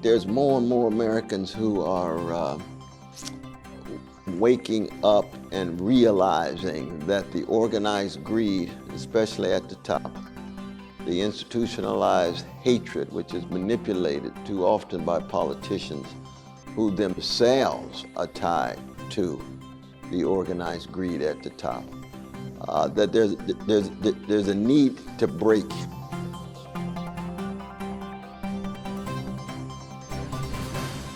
there's more and more Americans who are waking up and realizing that the organized greed, especially at the top, the institutionalized hatred, which is manipulated too often by politicians who themselves are tied to the organized greed at the top, that there's a need to break.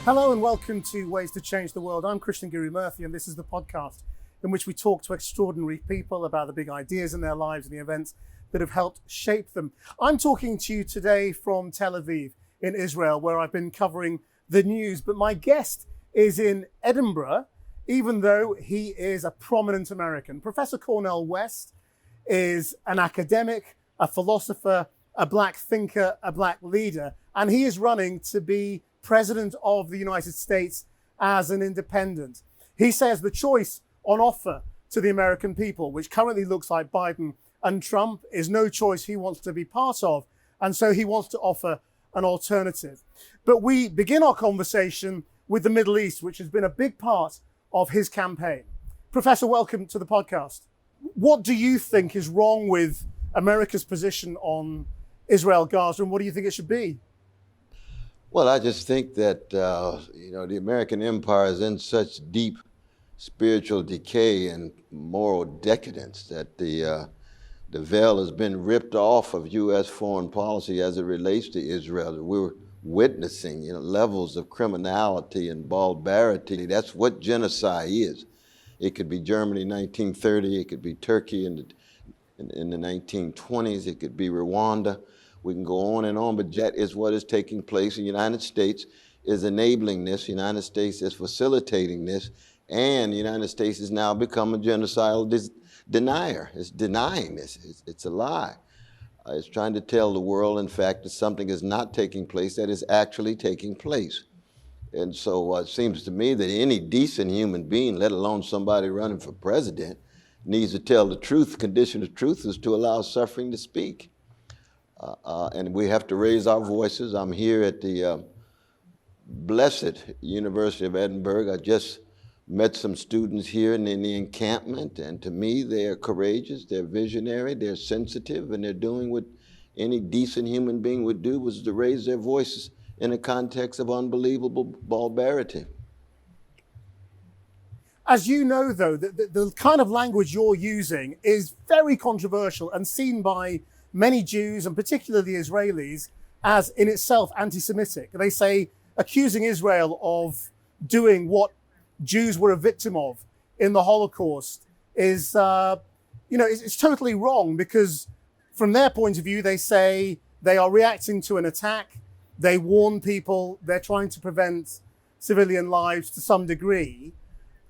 Hello and welcome to Ways to Change the World. I'm Krishnan Guru-Murthy, and this is the podcast in which we talk to extraordinary people about the big ideas in their lives and the events that have helped shape them. I'm talking to you today from Tel Aviv in Israel, where I've been covering the news, but my guest is in Edinburgh, even though he is a prominent American. Professor Cornel West is an academic, a philosopher, a black thinker, a black leader, and he is running to be President of the United States as an independent. He says the choice on offer to the American people, which currently looks like Biden and Trump, is no choice he wants to be part of, and so he wants to offer an alternative. But we begin our conversation with the Middle East, which has been a big part of his campaign. Professor, welcome to the podcast. What do you think is wrong with America's position on Israel, Gaza, and what do you think it should be? Well, I just think that, the American empire is in such deep spiritual decay and moral decadence that the veil has been ripped off of U.S. foreign policy as it relates to Israel. We're witnessing, levels of criminality and barbarity. That's what genocide is. It could be Germany in 1930. It could be Turkey in the 1920s. It could be Rwanda. We can go on, but that is what is taking place. The United States is enabling this. The United States is facilitating this. And the United States has now become a genocidal denier. It's denying this. It's a lie. It's trying to tell the world, in fact, that something is not taking place that is actually taking place. And so it seems to me that any decent human being, let alone somebody running for president, needs to tell the truth. The condition of truth is to allow suffering to speak. And we have to raise our voices. I'm here at the blessed University of Edinburgh. I just met some students here in the encampment, and to me, they are courageous, they're visionary, they're sensitive, and they're doing what any decent human being would do, was to raise their voices in a context of unbelievable barbarity. As you know, though, the kind of language you're using is very controversial and seen by many Jews, and particularly the Israelis, as in itself anti-Semitic. They say accusing Israel of doing what Jews were a victim of in the Holocaust is, it's totally wrong, because from their point of view, they say they are reacting to an attack. They warn people. They're trying to prevent civilian lives to some degree.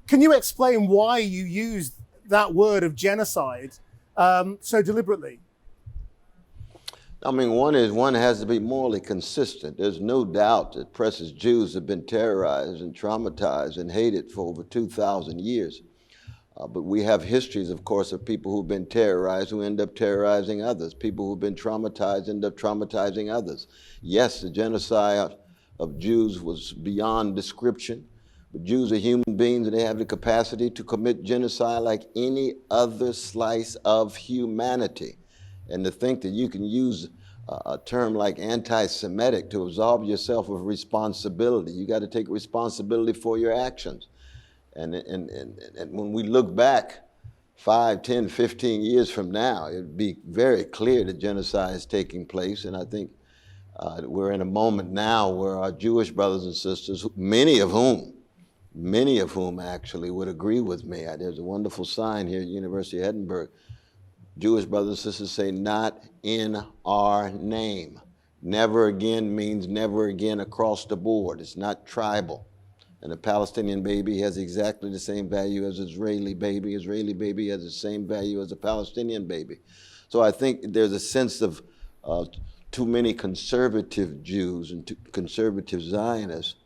Can you explain why you used that word of genocide so deliberately? I mean, one has to be morally consistent. There's no doubt that precious Jews have been terrorized and traumatized and hated for over 2,000 years. But we have histories, of course, of people who've been terrorized who end up terrorizing others. People who've been traumatized end up traumatizing others. Yes, the genocide of Jews was beyond description, but Jews are human beings and they have the capacity to commit genocide like any other slice of humanity. And to think that you can use a term like anti-Semitic to absolve yourself of responsibility. You got to take responsibility for your actions. And when we look back 5, 10, 15 years from now, it'd be very clear that genocide is taking place. And I think we're in a moment now where our Jewish brothers and sisters, many of whom actually would agree with me. There's a wonderful sign here at University of Edinburgh. Jewish brothers and sisters say, "Not in our name." Never again means never again across the board. It's not tribal. And a Palestinian baby has exactly the same value as an Israeli baby. Israeli baby has the same value as a Palestinian baby. So I think there's a sense of too many conservative Jews and conservative Zionists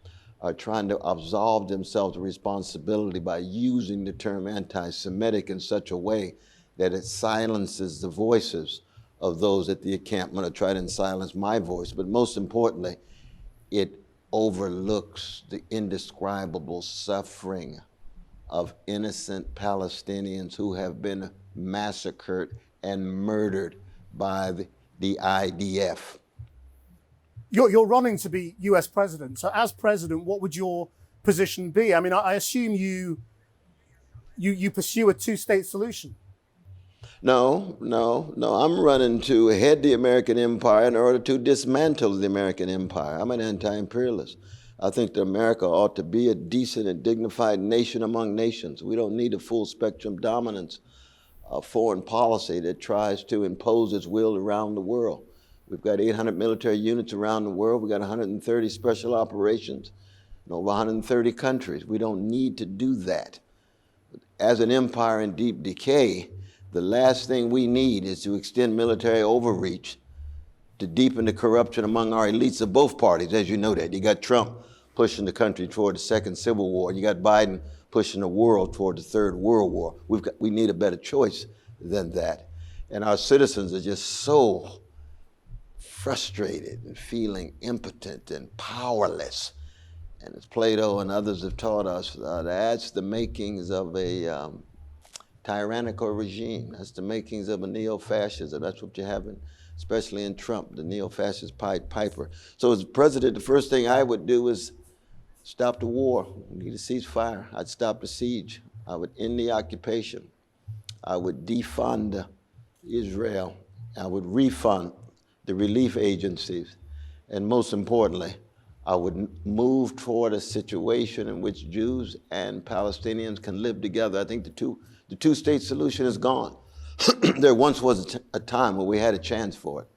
are trying to absolve themselves of responsibility by using the term anti-Semitic in such a way that it silences the voices of those at the encampment, or try to silence my voice. But most importantly, it overlooks the indescribable suffering of innocent Palestinians who have been massacred and murdered by the IDF. You're running to be US president. So as president, what would your position be? I mean, I assume you pursue a two-state solution. No. I'm running to head the American empire in order to dismantle the American empire. I'm an anti-imperialist. I think that America ought to be a decent and dignified nation among nations. We don't need a full spectrum dominance of foreign policy that tries to impose its will around the world. We've got 800 military units around the world. We've got 130 special operations in over 130 countries. We don't need to do that. As an empire in deep decay, the last thing we need is to extend military overreach to deepen the corruption among our elites of both parties, as you know that. You got Trump pushing the country toward the second civil war. You got Biden pushing the world toward the third world war. We need a better choice than that. And our citizens are just so frustrated and feeling impotent and powerless. And as Plato and others have taught us, that's the makings of a tyrannical regime. That's the makings of a neo-fascism. That's what you're having, especially in Trump, the neo-fascist Pied Piper. So as president, the first thing I would do is stop the war. We need a ceasefire. I'd stop the siege. I would end the occupation. I would defund Israel. I would refund the relief agencies. And most importantly, I would move toward a situation in which Jews and Palestinians can live together. I think the two-state solution is gone. There once was a time where we had a chance for it,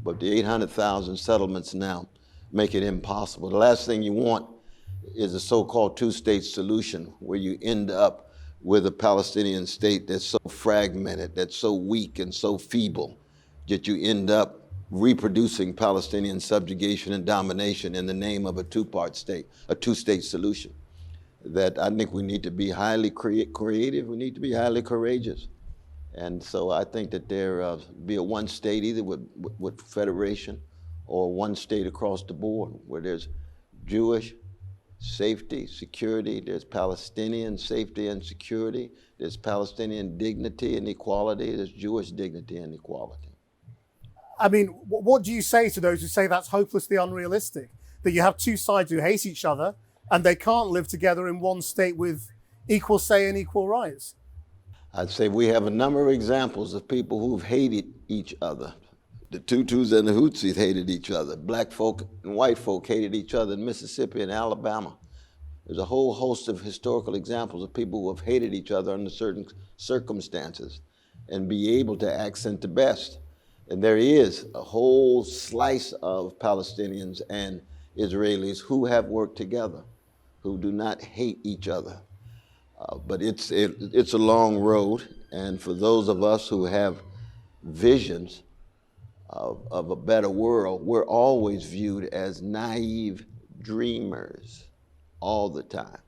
but the 800,000 settlements now make it impossible. The last thing you want is a so-called two-state solution where you end up with a Palestinian state that's so fragmented, that's so weak and so feeble, that you end up reproducing Palestinian subjugation and domination in the name of a two-part state, a two-state solution. That I think we need to be highly creative, we need to be highly courageous. And so I think that there be a one state either with federation or one state across the board where there's Jewish safety, security, there's Palestinian safety and security, there's Palestinian dignity and equality, there's Jewish dignity and equality. I mean, what do you say to those who say that's hopelessly unrealistic? That you have two sides who hate each other and they can't live together in one state with equal say and equal rights? I'd say we have a number of examples of people who've hated each other. The Tutus and the Hutsis hated each other. Black folk and white folk hated each other in Mississippi and Alabama. There's a whole host of historical examples of people who have hated each other under certain circumstances and be able to accent the best. And there is a whole slice of Palestinians and Israelis who have worked together, who do not hate each other. But it's a long road, and for those of us who have visions of a better world, we're always viewed as naive dreamers all the time.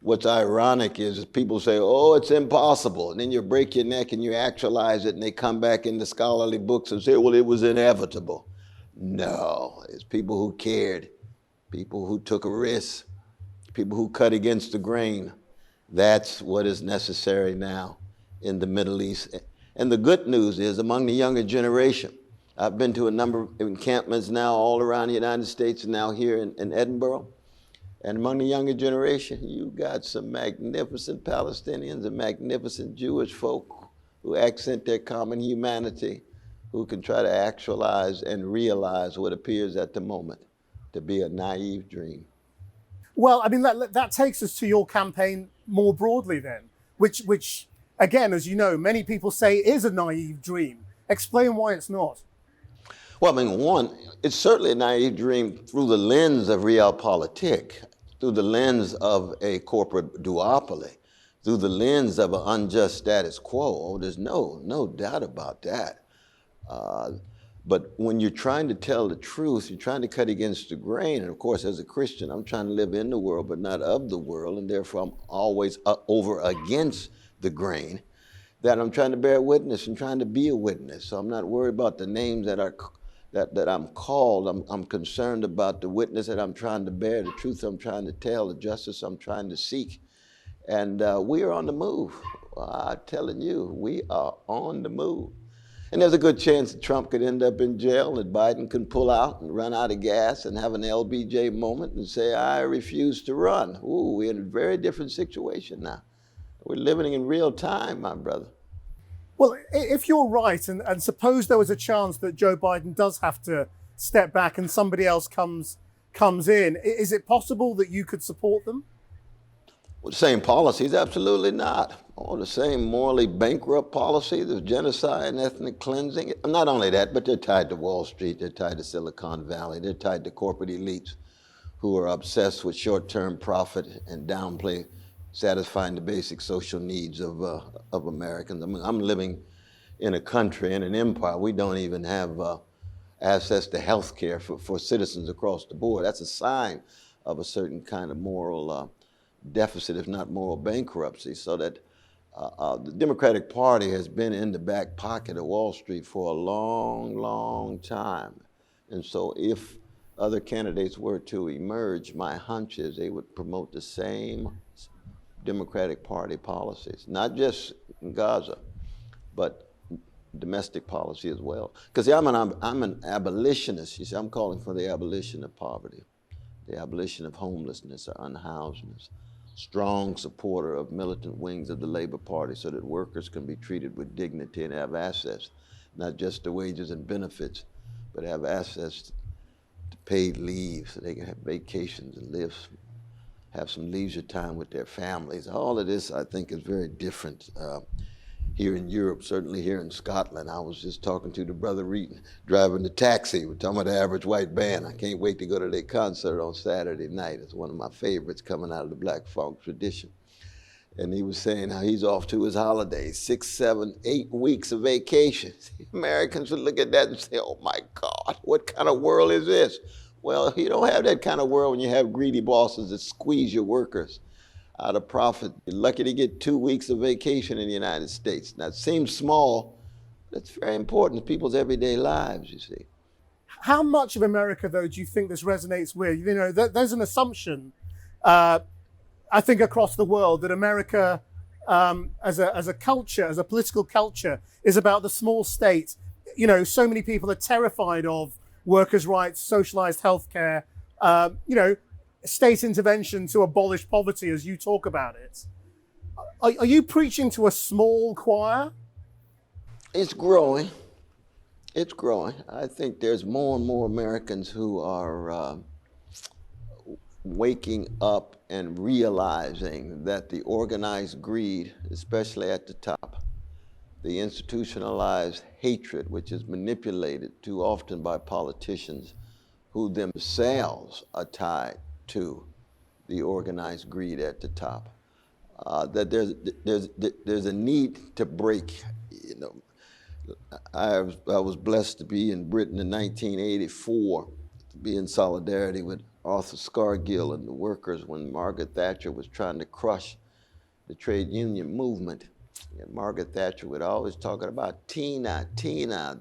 What's ironic is people say, oh, it's impossible. And then you break your neck and you actualize it and they come back in the scholarly books and say, well, it was inevitable. No, it's people who cared, people who took a risk, people who cut against the grain. That's what is necessary now in the Middle East. And the good news is among the younger generation, I've been to a number of encampments now all around the United States and now here in Edinburgh. And among the younger generation, you got some magnificent Palestinians and magnificent Jewish folk who accent their common humanity, who can try to actualize and realize what appears at the moment to be a naive dream. Well, I mean, that takes us to your campaign more broadly then, which again, as you know, many people say is a naive dream. Explain why it's not. Well, I mean, one, it's certainly a naive dream through the lens of realpolitik, through the lens of a corporate duopoly, through the lens of an unjust status quo. There's no doubt about that. But when you're trying to tell the truth, you're trying to cut against the grain. And of course, as a Christian, I'm trying to live in the world, but not of the world. And therefore, I'm always over against the grain. That I'm trying to bear witness and trying to be a witness. So I'm not worried about the names that that I'm called. I'm concerned about the witness that I'm trying to bear, the truth I'm trying to tell, the justice I'm trying to seek. And we are on the move. I'm telling you, we are on the move. And there's a good chance that Trump could end up in jail, that Biden can pull out and run out of gas and have an LBJ moment and say, I refuse to run. Ooh, we're in a very different situation now. We're living in real time, my brother. Well, if you're right, and suppose there was a chance that Joe Biden does have to step back and somebody else comes in, is it possible that you could support them? Well, the same policies? Absolutely not. All the same morally bankrupt policies of genocide and ethnic cleansing. Not only that, but they're tied to Wall Street, they're tied to Silicon Valley, they're tied to corporate elites who are obsessed with short-term profit and downplay satisfying the basic social needs of Americans. I mean, I'm living in a country, in an empire, we don't even have access to health care for citizens across the board. That's a sign of a certain kind of moral deficit, if not moral bankruptcy, so that the Democratic Party has been in the back pocket of Wall Street for a long, long time. And so if other candidates were to emerge, my hunch is they would promote the same Democratic Party policies, not just in Gaza, but domestic policy as well. Because I'm an abolitionist. You see, I'm calling for the abolition of poverty, the abolition of homelessness or unhousedness. Strong supporter of militant wings of the Labor Party so that workers can be treated with dignity and have access, not just to wages and benefits, but have access to paid leave so they can have vacations and have some leisure time with their families. All of this, I think, is very different here in Europe, certainly here in Scotland. I was just talking to the brother Reed, driving the taxi. We're talking about the Average White Band. I can't wait to go to their concert on Saturday night. It's one of my favorites coming out of the Black Funk tradition. And he was saying how he's off to his holidays, 6, 7, 8 weeks of vacation. Americans would look at that and say, oh my God, what kind of world is this? Well, you don't have that kind of world when you have greedy bosses that squeeze your workers out of profit. You're lucky to get 2 weeks of vacation in the United States. Now, it seems small, but it's very important to people's everyday lives, you see. How much of America, though, do you think this resonates with? You know, there's an assumption, I think, across the world that America, as a culture, as a political culture, is about the small state. You know, so many people are terrified of workers' rights, socialized healthcare, you know, state intervention to abolish poverty, as you talk about it. Are you preaching to a small choir? It's growing. It's growing. I think there's more and more Americans who are waking up and realizing that the organized greed, especially at the top, the institutionalized hatred, which is manipulated too often by politicians who themselves are tied to the organized greed at the top, that there's a need to break. You know, I was blessed to be in Britain in 1984, to be in solidarity with Arthur Scargill and the workers when Margaret Thatcher was trying to crush the trade union movement. And Margaret Thatcher would always talk about Tina,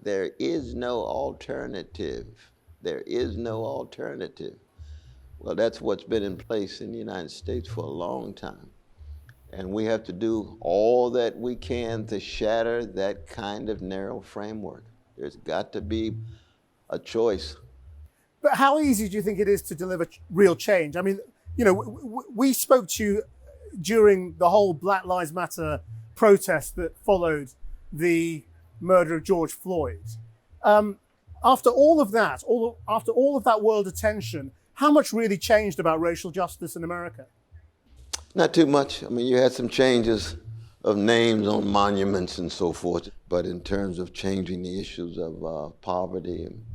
there is no alternative. There is no alternative. Well, that's what's been in place in the United States for a long time. And we have to do all that we can to shatter that kind of narrow framework. There's got to be a choice. But how easy do you think it is to deliver real change? I mean, you know, we spoke to you during the whole Black Lives Matter protest that followed the murder of George Floyd. After all of that, after all of that world attention, how much really changed about racial justice in America? Not too much. I mean, you had some changes of names on monuments and so forth, but in terms of changing the issues of poverty and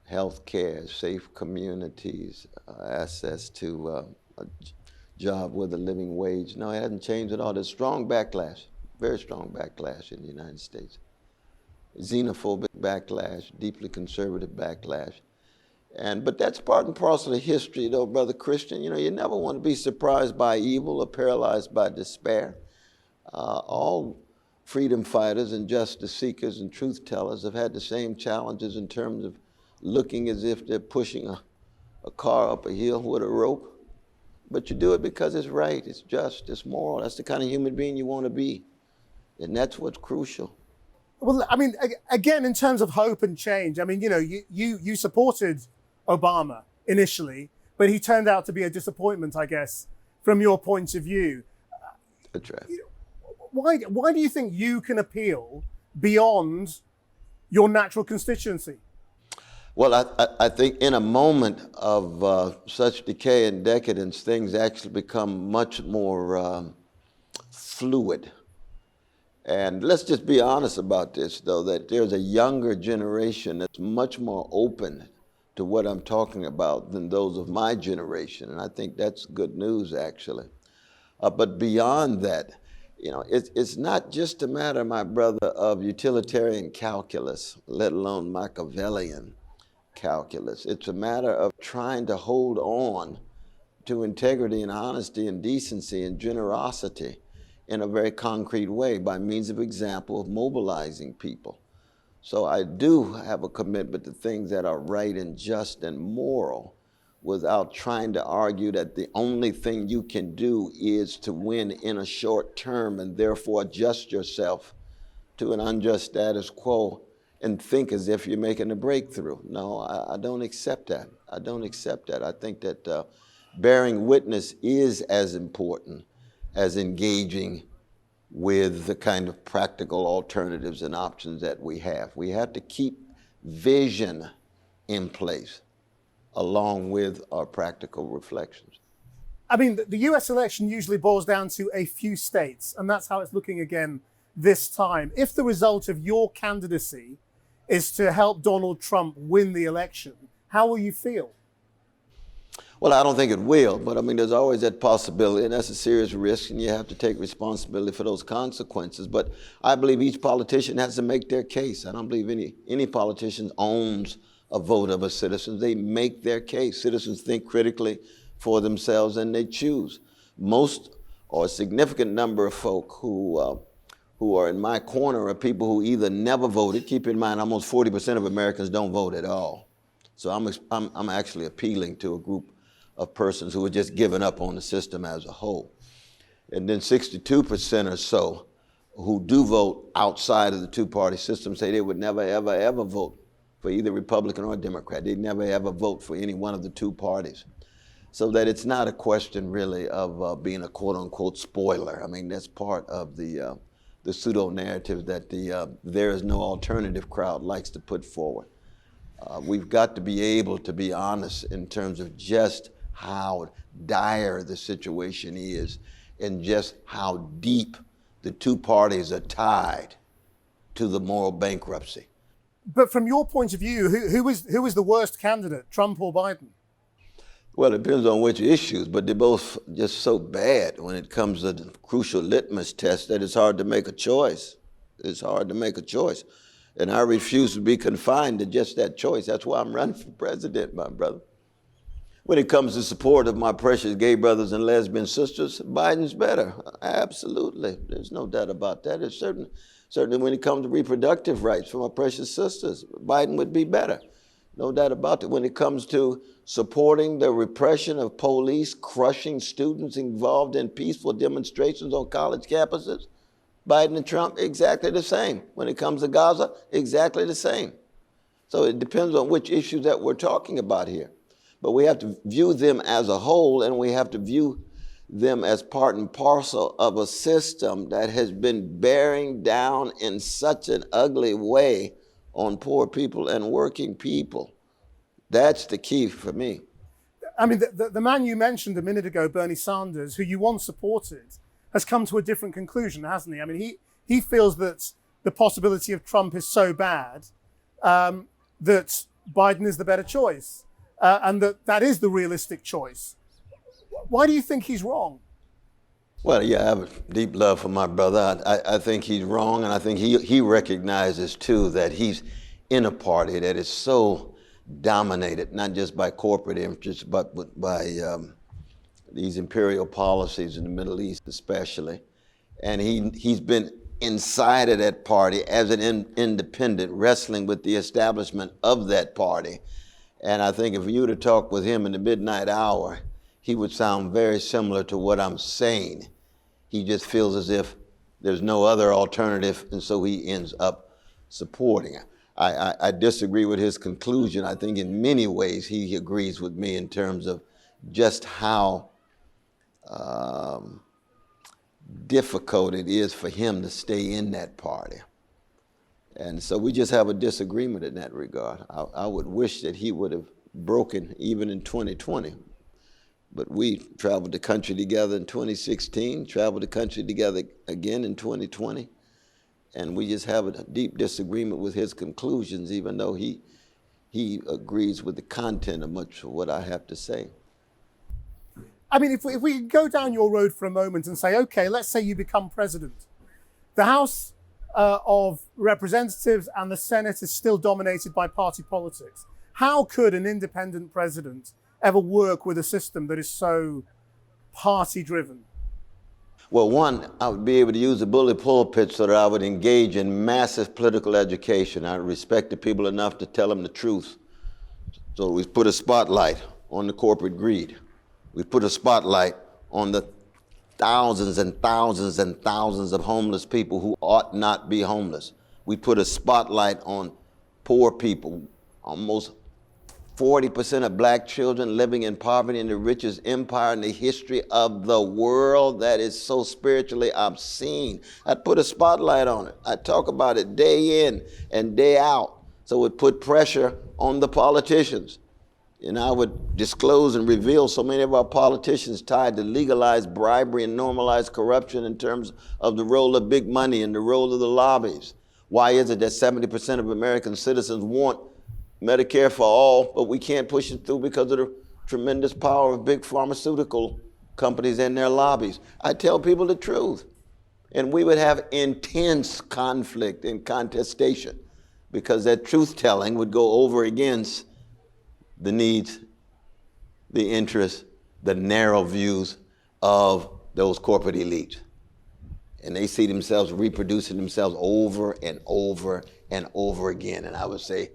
health care, safe communities, access to a job with a living wage, no, it hasn't changed at all. There's strong backlash, very strong backlash in the United States. Xenophobic backlash, deeply conservative backlash. But that's part and parcel of history, though, Brother Christian. You know, you never want to be surprised by evil or paralyzed by despair. All freedom fighters and justice seekers and truth tellers have had the same challenges in terms of looking as if they're pushing a car up a hill with a rope. But you do it because it's right, it's just, it's moral. That's the kind of human being you want to be. And that's what's crucial. Well, I mean, again, in terms of hope and change, I mean, you know, you supported Obama initially, but he turned out to be a disappointment, I guess, from your point of view. That's right. Why do you think you can appeal beyond your natural constituency? Well, I think in a moment of such decay and decadence, things actually become much more fluid. And let's just be honest about this, though, that there's a younger generation that's much more open to what I'm talking about than those of my generation. And I think that's good news, actually. But beyond that, you know, it's not just a matter, my brother, of utilitarian calculus, let alone Machiavellian calculus. It's a matter of trying to hold on to integrity and honesty and decency and generosity in a very concrete way by means of example of mobilizing people. So I do have a commitment to things that are right and just and moral without trying to argue that the only thing you can do is to win in a short term and therefore adjust yourself to an unjust status quo and think as if you're making a breakthrough. No, I don't accept that. I don't accept that. I think that bearing witness is as important as engaging with the kind of practical alternatives and options that we have. We have to keep vision in place along with our practical reflections. I mean, the US election usually boils down to a few states, and that's how it's looking again this time. If the result of your candidacy is to help Donald Trump win the election, how will you feel? Well, I don't think it will, but I mean, there's always that possibility, and that's a serious risk, and you have to take responsibility for those consequences. But I believe each politician has to make their case. I don't believe any politician owns a vote of a citizen. They make their case. Citizens think critically for themselves, and they choose. Most or a significant number of folk who are in my corner are people who either never voted. Keep in mind, almost 40% of Americans don't vote at all. So I'm actually appealing to a group of persons who are just giving up on the system as a whole. And then 62% or so who do vote outside of the two-party system say they would never, ever, ever vote for either Republican or Democrat. They'd never, ever vote for any one of the two parties. So that it's not a question really of being a quote-unquote spoiler. I mean, that's part of the pseudo-narrative that the there is no alternative crowd likes to put forward. We've got to be able to be honest in terms of just how dire the situation is and just how deep the two parties are tied to the moral bankruptcy. But from your point of view, who was the worst candidate, Trump or Biden? Well, it depends on which issues, but they're both just so bad when it comes to the crucial litmus test that it's hard to make a choice. It's hard to make a choice. And I refuse to be confined to just that choice. That's why I'm running for president, my brother. When it comes to support of my precious gay brothers and lesbian sisters, Biden's better. Absolutely. There's no doubt about that. It's certainly when it comes to reproductive rights for my precious sisters, Biden would be better. No doubt about it. When it comes to supporting the repression of police crushing students involved in peaceful demonstrations on college campuses, Biden and Trump, exactly the same. When it comes to Gaza, exactly the same. So it depends on which issues that we're talking about here. But we have to view them as a whole, and we have to view them as part and parcel of a system that has been bearing down in such an ugly way on poor people and working people. That's the key for me. I mean, the man you mentioned a minute ago, Bernie Sanders, who you once supported, has come to a different conclusion, hasn't he? I mean, he feels that the possibility of Trump is so bad that Biden is the better choice, and that is the realistic choice. Why do you think he's wrong? Well, yeah, I have a deep love for my brother. I think he's wrong, and I think he recognizes, too, that he's in a party that is so dominated, not just by corporate interests, but by these imperial policies in the Middle East especially. And he's been inside of that party as an independent, wrestling with the establishment of that party. And I think if you were to talk with him in the midnight hour, he would sound very similar to what I'm saying. He just feels as if there's no other alternative, and so he ends up supporting it. I disagree with his conclusion. I think in many ways he agrees with me in terms of just how difficult it is for him to stay in that party. And so we just have a disagreement in that regard. I would wish that he would have broken even in 2020. But we traveled the country together in 2016, traveled the country together again in 2020. And we just have a deep disagreement with his conclusions, even though he agrees with the content of much of what I have to say. I mean, if we go down your road for a moment and say, okay, let's say you become president. The House of Representatives and the Senate is still dominated by party politics. How could an independent president ever work with a system that is so party-driven? Well, one, I would be able to use the bully pulpit so that I would engage in massive political education. I respect the people enough to tell them the truth. So we put a spotlight on the corporate greed. We put a spotlight on the thousands and thousands and thousands of homeless people who ought not be homeless. We put a spotlight on poor people. Almost 40% of black children living in poverty in the richest empire in the history of the world. That is so spiritually obscene. I'd put a spotlight on it. I'd talk about it day in and day out. So it put pressure on the politicians. And I would disclose and reveal so many of our politicians tied to legalized bribery and normalized corruption in terms of the role of big money and the role of the lobbies. Why is it that 70% of American citizens want Medicare for all, but we can't push it through because of the tremendous power of big pharmaceutical companies and their lobbies? I tell people the truth. And we would have intense conflict and contestation because that truth-telling would go over against the needs, the interests, the narrow views of those corporate elites. And they see themselves reproducing themselves over and over and over again. And I would say,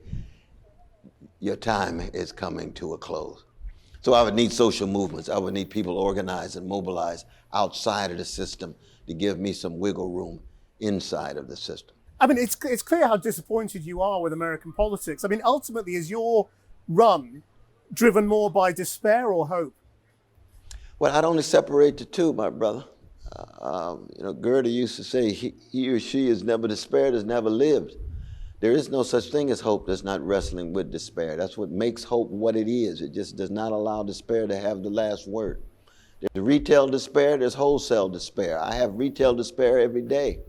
your time is coming to a close. So I would need social movements. I would need people organized and mobilized outside of the system to give me some wiggle room inside of the system. I mean, it's clear how disappointed you are with American politics. I mean, ultimately, is your run driven more by despair or hope? Well, I'd only separate the two, my brother. Goethe used to say, he or she has never despaired, has never lived. There is no such thing as hope that's not wrestling with despair. That's what makes hope what it is. It just does not allow despair to have the last word. There's retail despair, there's wholesale despair. I have retail despair every day.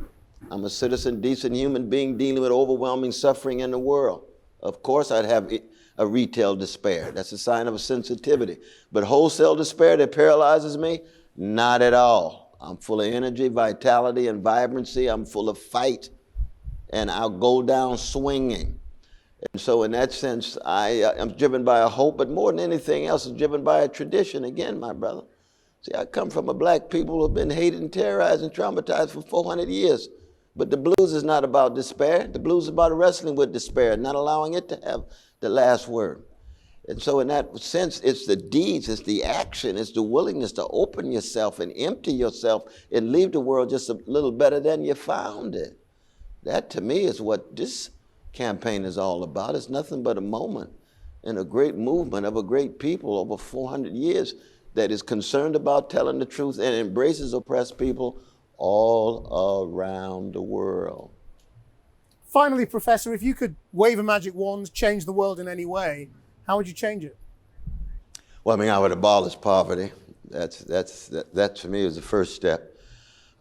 I'm a citizen, decent human being dealing with overwhelming suffering in the world. Of course I'd have a retail despair. That's a sign of a sensitivity. But wholesale despair that paralyzes me? Not at all. I'm full of energy, vitality, and vibrancy. I'm full of fight. And I'll go down swinging. And so in that sense, I am driven by a hope, but more than anything else, is driven by a tradition. Again, my brother. See, I come from a black people who have been hated and terrorized and traumatized for 400 years. But the blues is not about despair. The blues is about wrestling with despair, not allowing it to have the last word. And so in that sense, it's the deeds, it's the action, it's the willingness to open yourself and empty yourself and leave the world just a little better than you found it. That to me is what this campaign is all about. It's nothing but a moment in a great movement of a great people over 400 years that is concerned about telling the truth and embraces oppressed people all around the world. Finally, Professor, if you could wave a magic wand, change the world in any way, how would you change it? Well, I would abolish poverty. That to me is the first step.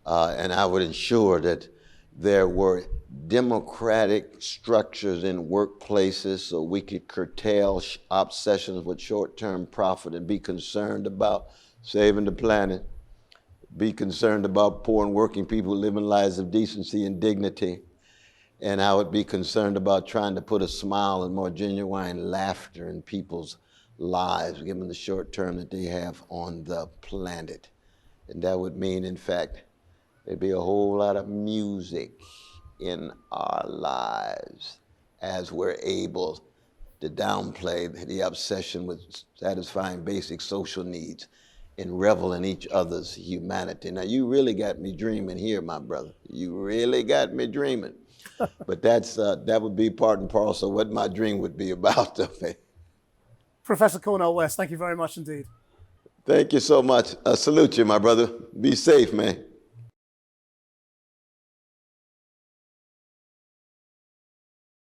And I would ensure that there were democratic structures in workplaces so we could curtail obsessions with short-term profit and be concerned about saving the planet, be concerned about poor and working people living lives of decency and dignity. And I would be concerned about trying to put a smile and more genuine laughter in people's lives, given the short term that they have on the planet. And that would mean, in fact, there'd be a whole lot of music in our lives as we're able to downplay the obsession with satisfying basic social needs and revel in each other's humanity. Now, you really got me dreaming here, my brother. You really got me dreaming. But that would be part and parcel of what my dream would be about. Professor Cornel West, thank you very much indeed. Thank you so much. I salute you, my brother. Be safe, man.